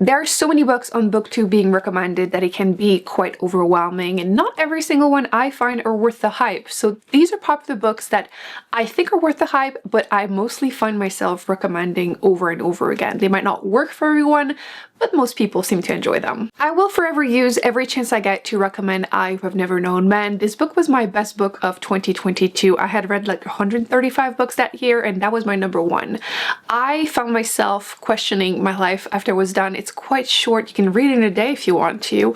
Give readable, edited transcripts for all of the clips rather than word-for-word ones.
There are so many books on Booktube being recommended that it can be quite overwhelming, and not every single one I find are worth the hype. So these are popular books that I think are worth the hype, but I mostly find myself recommending over and over again. They might not work for everyone, but most people seem to enjoy them. I will forever use every chance I get to recommend I Have Never Known Men. This book was my best book of 2022. I had read like 135 books that year, and that was my #1. I found myself questioning my life after I was done. It's quite short. You can read it in a day if you want to.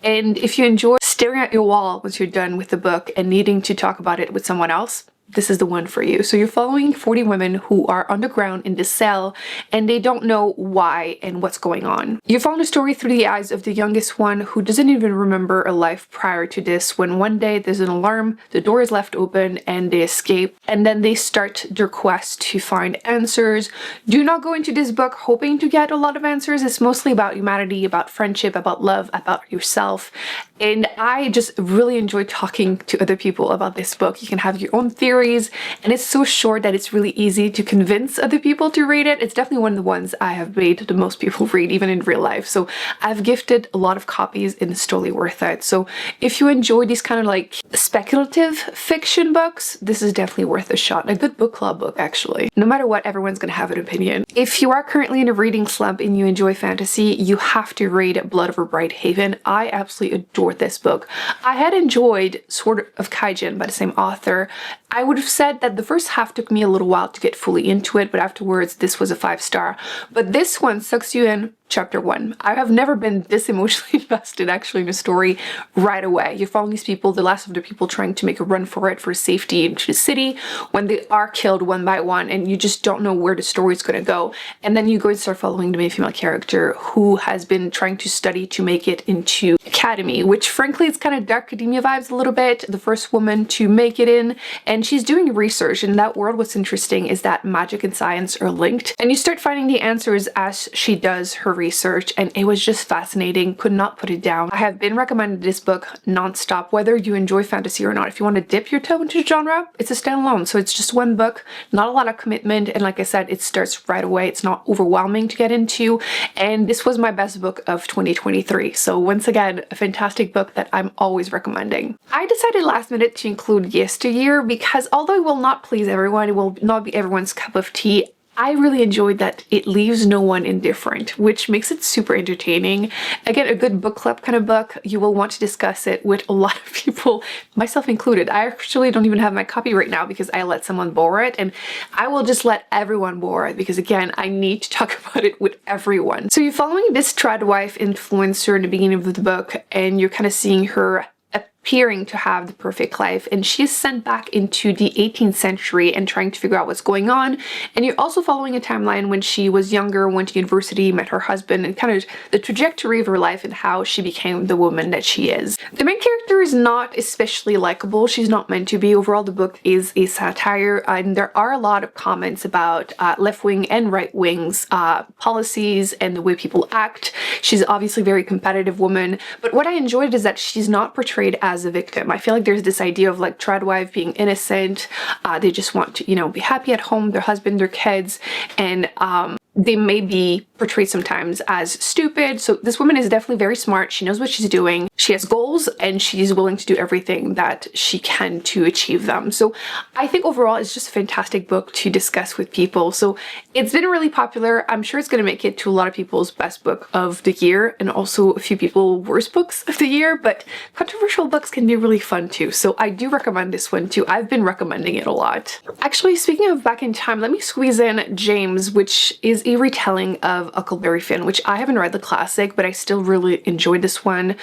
And if you enjoy staring at your wall once you're done with the book and needing to talk about it with someone else, this is the one for you. So you're following 40 women who are underground in this cell, and they don't know why and what's going on. You follow the story through the eyes of the youngest one, who doesn't even remember a life prior to this, when one day there's an alarm, the door is left open, and they escape, and then they start their quest to find answers. Do not go into this book hoping to get a lot of answers. It's mostly about humanity, about friendship, about love, about yourself. And I just really enjoy talking to other people about this book. You can have your own theories, and it's so short that it's really easy to convince other people to read it. It's definitely one of the ones I have made the most people read, even in real life. So I've gifted a lot of copies, and it's totally worth it. So if you enjoy these kind of like speculative fiction books, this is definitely worth a shot. A good book club book, actually. No matter what, everyone's gonna have an opinion. If you are currently in a reading slump and you enjoy fantasy, you have to read Blood Over Bright Haven. I absolutely adore this book. I had enjoyed Sword of Kaijin by the same author. I would have said that the first half took me a little while to get fully into it, but afterwards this was a 5-star. But this one sucks you in chapter 1. I have never been this emotionally invested actually in a story right away. You're following these people, the last of the people trying to make a run for it for safety into the city, when they are killed one by one, and you just don't know where the story is going to go. And then you go and start following the main female character who has been trying to study to make it into academy, which frankly is kind of dark academia vibes a little bit. The first woman to make it in, and she's doing research in that world. What's interesting is that magic and science are linked, and you start finding the answers as she does her research, and it was just fascinating. Could not put it down. I have been recommended this book non-stop, whether you enjoy fantasy or not. If you want to dip your toe into the genre, it's a standalone. So it's just one book, not a lot of commitment, and like I said, it starts right away. It's not overwhelming to get into, and this was my best book of 2023. So once again, a fantastic book that I'm always recommending. I decided last minute to include Yesteryear because although it will not please everyone, it will not be everyone's cup of tea, I really enjoyed that it leaves no one indifferent, which makes it super entertaining. Again, a good book club kind of book. You will want to discuss it with a lot of people, myself included. I actually don't even have my copy right now because I let someone borrow it, and I will just let everyone borrow it because again, I need to talk about it with everyone. So you're following this tradwife influencer in the beginning of the book, and you're kind of seeing her appearing to have the perfect life, and she is sent back into the 18th century and trying to figure out what's going on. And you're also following a timeline when she was younger, went to university, met her husband, and kind of the trajectory of her life and how she became the woman that she is. The main character is not especially likable. She's not meant to be. Overall, the book is a satire, and there are a lot of comments about left-wing and right-wing's policies and the way people act. She's obviously a very competitive woman, but what I enjoyed is that she's not portrayed as a victim. I feel like there's this idea of like tradwife being innocent. They just want to, you know, be happy at home, their husband, their kids, and they may be portrayed sometimes as stupid. So this woman is definitely very smart. She knows what she's doing. She has goals, and she's willing to do everything that she can to achieve them. So I think overall it's just a fantastic book to discuss with people. So it's been really popular. I'm sure it's going to make it to a lot of people's best book of the year, and also a few people worst books of the year, but controversial books can be really fun too. So I do recommend this one too. I've been recommending it a lot. Actually, speaking of back in time, let me squeeze in James, which is a retelling of Huckleberry Finn, which I haven't read the classic, but I still really enjoyed this one.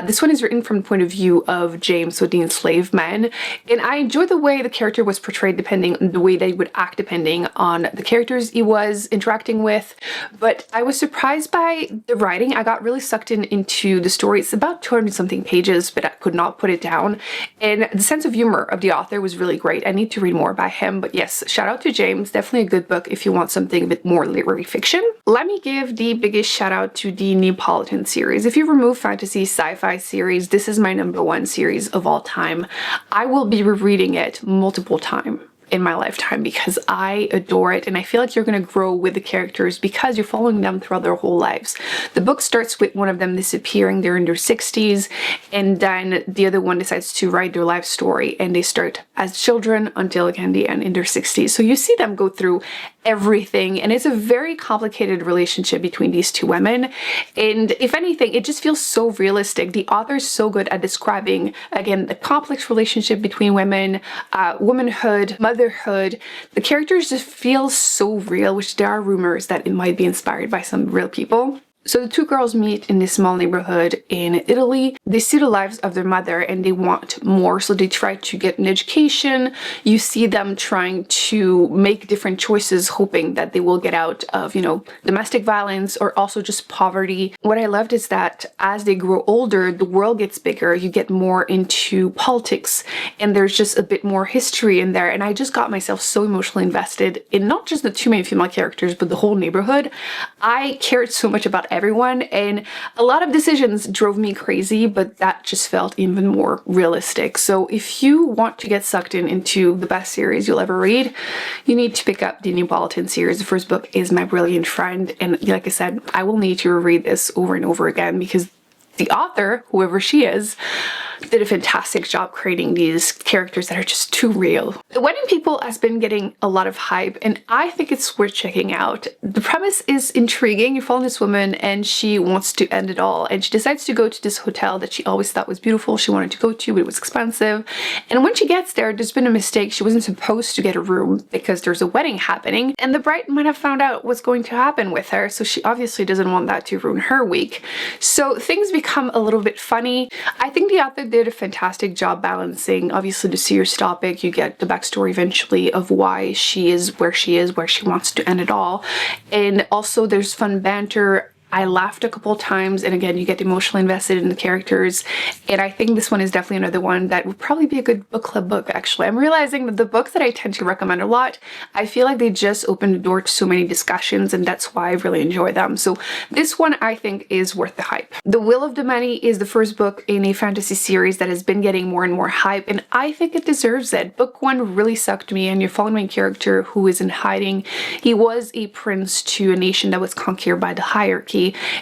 This one is written from the point of view of James, so the enslaved man, and I enjoyed the way the character was portrayed depending on the way they would act depending on the characters he was interacting with. But I was surprised by the writing. I got really sucked into the story. It's about 200 something pages, but I could not put it down, and the sense of humor of the author was really great. I need to read more by him, but yes, shout out to James. Definitely a good book if you want something a bit more literary fiction. Let me give the biggest shout out to the Neapolitan series. If you remove fantasy sci-fi series, this is my #1 series of all time. I will be rereading it multiple times. in my lifetime because I adore it, and I feel like you're going to grow with the characters because you're following them throughout their whole lives. The book starts with one of them disappearing, they're in their 60s, and then the other one decides to write their life story, and they start as children until again the end in their 60s. So you see them go through everything, and it's a very complicated relationship between these two women, and if anything it just feels so realistic. The author is so good at describing again the complex relationship between women, womanhood, motherhood. The characters just feel so real, which there are rumors that it might be inspired by some real people. So the two girls meet in this small neighborhood in Italy. They see the lives of their mother and they want more, so they try to get an education. You see them trying to make different choices, hoping that they will get out of, you know, domestic violence or also just poverty. What I loved is that as they grow older, the world gets bigger. You get more into politics and there's just a bit more history in there. And I just got myself so emotionally invested in not just the two main female characters, but the whole neighborhood. I cared so much about everyone, and a lot of decisions drove me crazy, but that just felt even more realistic. So if you want to get sucked into the best series you'll ever read, you need to pick up the Neapolitan series. The first book is My Brilliant Friend, and like I said, I will need to read this over and over again because the author, whoever she is, did a fantastic job creating these characters that are just too real. The Wedding People has been getting a lot of hype, and I think it's worth checking out. The premise is intriguing. You follow this woman and she wants to end it all, and she decides to go to this hotel that she always thought was beautiful. She wanted to go to, but it was expensive. And when she gets there, there's been a mistake. She wasn't supposed to get a room because there's a wedding happening, and the bride might have found out what's going to happen with her, so she obviously doesn't want that to ruin her week. So things become a little bit funny. I think the author did a fantastic job balancing, obviously, the serious topic. You get the backstory eventually of why she is, where she wants to end it all. And also there's fun banter. I laughed a couple times, and again, you get emotionally invested in the characters. And I think this one is definitely another one that would probably be a good book club book, actually. I'm realizing that the books that I tend to recommend a lot, I feel like they just open the door to so many discussions, and that's why I really enjoy them. So this one I think is worth the hype. The Will of the Many is the first book in a fantasy series that has been getting more and more hype, and I think it deserves it. Book one really sucked me, and you're following a character who is in hiding. He was a prince to a nation that was conquered by the hierarchy.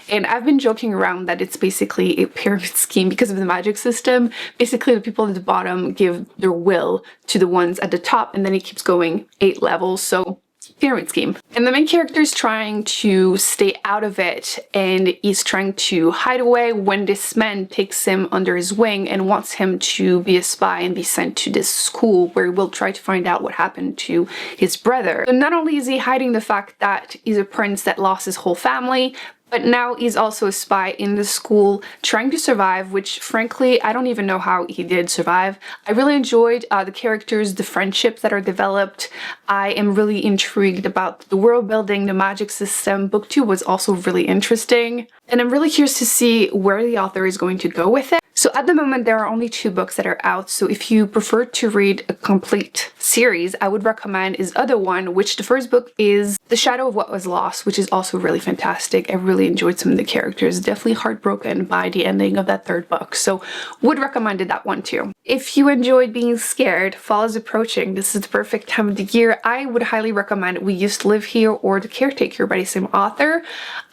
And I've been joking around that it's basically a pyramid scheme because of the magic system. Basically, the people at the bottom give their will to the ones at the top, and then it keeps going 8 levels. So pyramid scheme. And the main character is trying to stay out of it, and he's trying to hide away when this man takes him under his wing and wants him to be a spy and be sent to this school where he will try to find out what happened to his brother. So not only is he hiding the fact that he's a prince that lost his whole family, but now he's also a spy in the school trying to survive, which frankly, I don't even know how he did survive. I really enjoyed the characters, the friendships that are developed. I am really intrigued about the world building, the magic system. Book 2 was also really interesting. And I'm really curious to see where the author is going to go with it. So at the moment, there are only 2 books that are out. So if you prefer to read a complete series, I would recommend his other one, which the first book is The Shadow of What Was Lost, which is also really fantastic. I really enjoyed some of the characters, definitely heartbroken by the ending of that 3rd book. So would recommend that one too. If you enjoyed being scared, fall is approaching. This is the perfect time of the year. I would highly recommend We Used to Live Here or The Caretaker by the same author.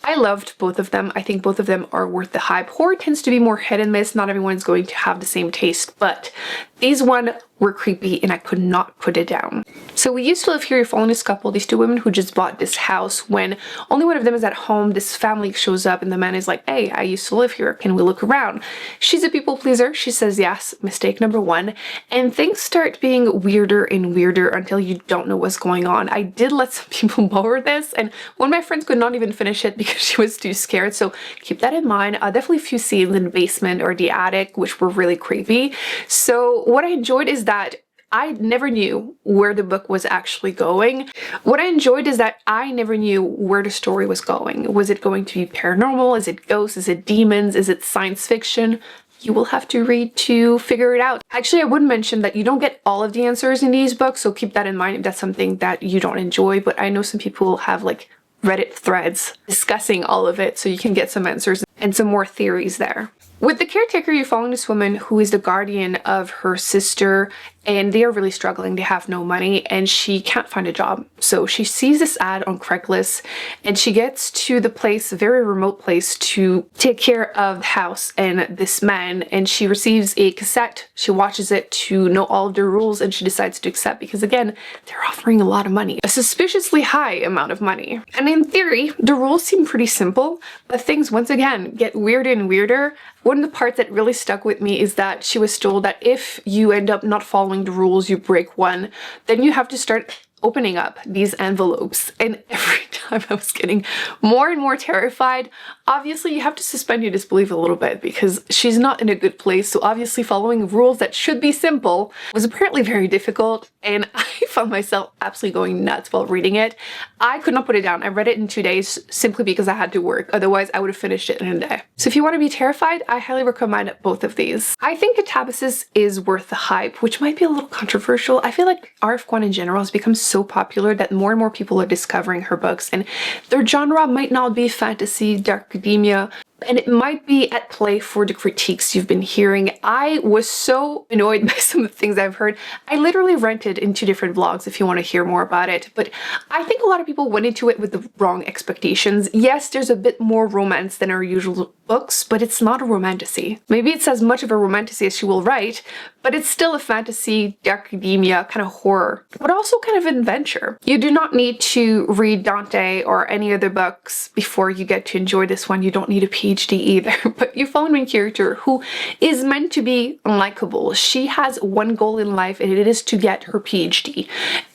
I loved both of them. I think both of them are worth the hype. Horror tends to be more hit and miss. Not everyone's going to have the same taste, but these one were creepy and I could not put it down. So We Used to Live Here, you're following this couple, these 2 women who just bought this house. When only one of them is at home, this family shows up and the man is like, hey, I used to live here, can we look around? She's a people pleaser, she says yes, mistake number 1, and things start being weirder and weirder until you don't know what's going on. I did let some people borrow this, and one of my friends could not even finish it because she was too scared, so keep that in mind. Definitely a few scenes in the basement or the attic which were really creepy. So what I enjoyed is that I never knew where the book was actually going. What I enjoyed is that I never knew where the story was going. Was it going to be paranormal? Is it ghosts? Is it demons? Is it science fiction? You will have to read to figure it out. Actually, I would mention that you don't get all of the answers in these books, so keep that in mind if that's something that you don't enjoy, but I know some people have like Reddit threads discussing all of it, so you can get some answers and some more theories there. With The Caretaker, you're following this woman who is the guardian of her sister, and they are really struggling. They have no money and she can't find a job. So she sees this ad on Craigslist and she gets to the place, a very remote place, to take care of the house and this man, and she receives a cassette. She watches it to know all of the rules and she decides to accept because, again, they're offering a lot of money, a suspiciously high amount of money. And in theory, the rules seem pretty simple, but things once again get weirder and weirder. One of the parts that really stuck with me is that she was told that if you end up not following the rules, you break one, then you have to start opening up these envelopes. And every time I was getting more and more terrified. Obviously, you have to suspend your disbelief a little bit because she's not in a good place. So obviously following rules that should be simple was apparently very difficult. And I found myself absolutely going nuts while reading it. I could not put it down. I read it in 2 days simply because I had to work. Otherwise, I would have finished it in a day. So if you want to be terrified, I highly recommend both of these. I think Katabasis is worth the hype, which might be a little controversial. I feel like R.F. Kuang in general has become so popular that more and more people are discovering her books, and their genre might not be fantasy, dark academia, and it might be at play for the critiques you've been hearing. I was so annoyed by some of the things I've heard. I literally rented in 2 different vlogs if you want to hear more about it, but I think a lot of people went into it with the wrong expectations. Yes, there's a bit more romance than our usual books, but it's not a romantasy. Maybe it's as much of a romantasy as she will write, but it's still a fantasy, dark academia, kind of horror, but also kind of adventure. You do not need to read Dante or any other books before you get to enjoy this one. You don't need a PhD either, but you follow a main character who is meant to be unlikable. She has one goal in life, and it is to get her PhD.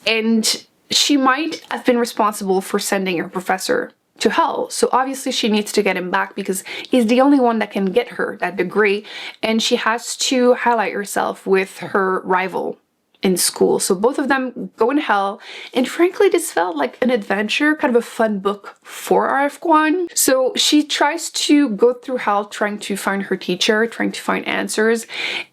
And she might have been responsible for sending her professor to hell. So obviously she needs to get him back because he's the only one that can get her that degree, and she has to highlight herself with her rival in school. So both of them go in hell, and frankly this felt like an adventure, kind of a fun book for R.F. Kuang. So she tries to go through hell trying to find her teacher, trying to find answers,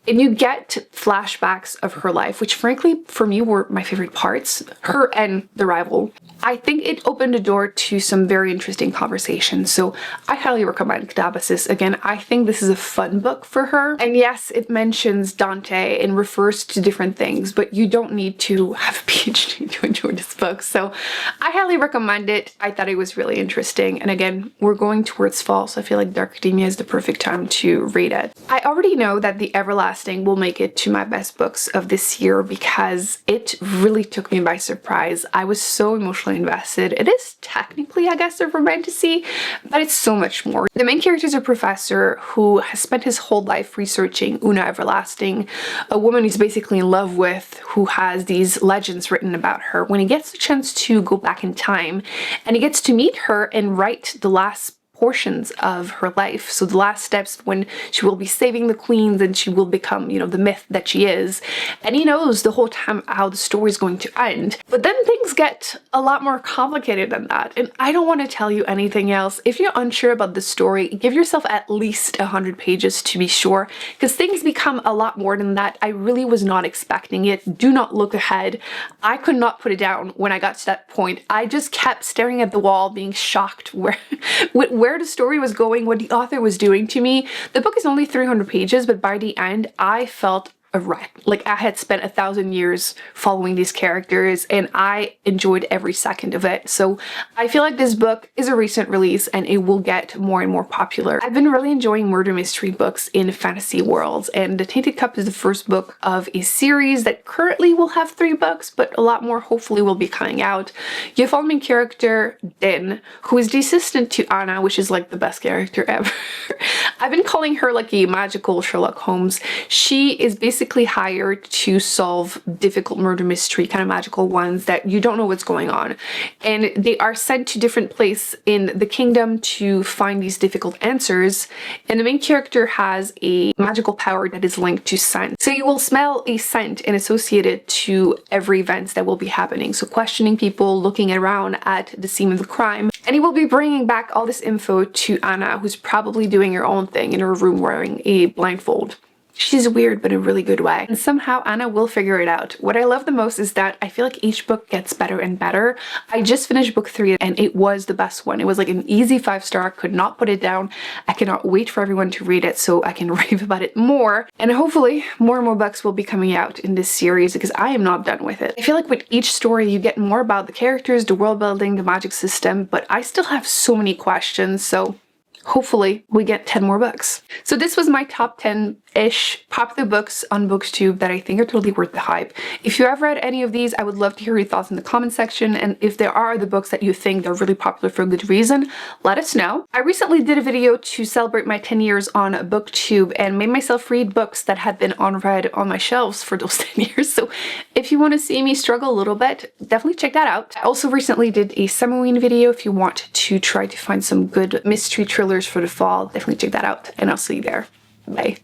and you get flashbacks of her life, which frankly for me were my favorite parts, her and the rival. I think it opened the door to some very interesting conversations, so I highly recommend Katabasis. Again, I think this is a fun book for her, and yes, it mentions Dante and refers to different things, but you don't need to have a PhD to enjoy this book, so I highly recommend it. I thought it was really interesting, and again, we're going towards fall, so I feel like Dark Academia is the perfect time to read it. I already know that The Everlasting will make it to my best books of this year because it really took me by surprise. I was so emotionally invested. It is technically, I guess, a romantasy, but it's so much more. The main character is a professor who has spent his whole life researching Una Everlasting, a woman he's basically in love with, who has these legends written about her. When he gets the chance to go back in time and he gets to meet her and write the last portions of her life, so the last steps when she will be saving the queens and she will become, you know, the myth that she is, and he knows the whole time how the story is going to end. But then things get a lot more complicated than that, and I don't want to tell you anything else. If you're unsure about the story, give yourself at least 100 pages to be sure, because things become a lot more than that. I really was not expecting it. Do not look ahead. I could not put it down when I got to that point. I just kept staring at the wall, being shocked where the story was going, what the author was doing to me. The book is only 300 pages, but by the end, I felt a wreck. Like I had spent 1,000 years following these characters, and I enjoyed every second of it. So I feel like this book is a recent release and it will get more and more popular. I've been really enjoying murder mystery books in fantasy worlds, and The Tainted Cup is the first book of a series that currently will have 3 books, but a lot more hopefully will be coming out. You follow main character Din, who is the assistant to Anna, which is like the best character ever. I've been calling her like a magical Sherlock Holmes. She is basically hired to solve difficult murder mystery, kind of magical ones that you don't know what's going on. And they are sent to different places in the kingdom to find these difficult answers. And the main character has a magical power that is linked to scent. So you will smell a scent and associate it to every event that will be happening. So questioning people, looking around at the scene of the crime. And he will be bringing back all this info to Anna, who's probably doing her own thing in her room wearing a blindfold. She's weird, but in a really good way. And somehow Anna will figure it out. What I love the most is that I feel like each book gets better and better. I just finished book 3 and it was the best one. It was like an easy 5-star, could not put it down. I cannot wait for everyone to read it so I can rave about it more. And hopefully more and more books will be coming out in this series because I am not done with it. I feel like with each story you get more about the characters, the world building, the magic system, but I still have so many questions, so hopefully we get 10 more books. So this was my top 10-ish popular books on Booktube that I think are totally worth the hype. If you have read any of these, I would love to hear your thoughts in the comment section, and if there are other books that you think are really popular for a good reason, let us know. I recently did a video to celebrate my 10 years on Booktube and made myself read books that had been unread on my shelves for those 10 years, so if you want to see me struggle a little bit, definitely check that out. I also recently did a Summerween video if you want to try to find some good mystery thrillers for the fall. Definitely check that out, and I'll see you there. Bye.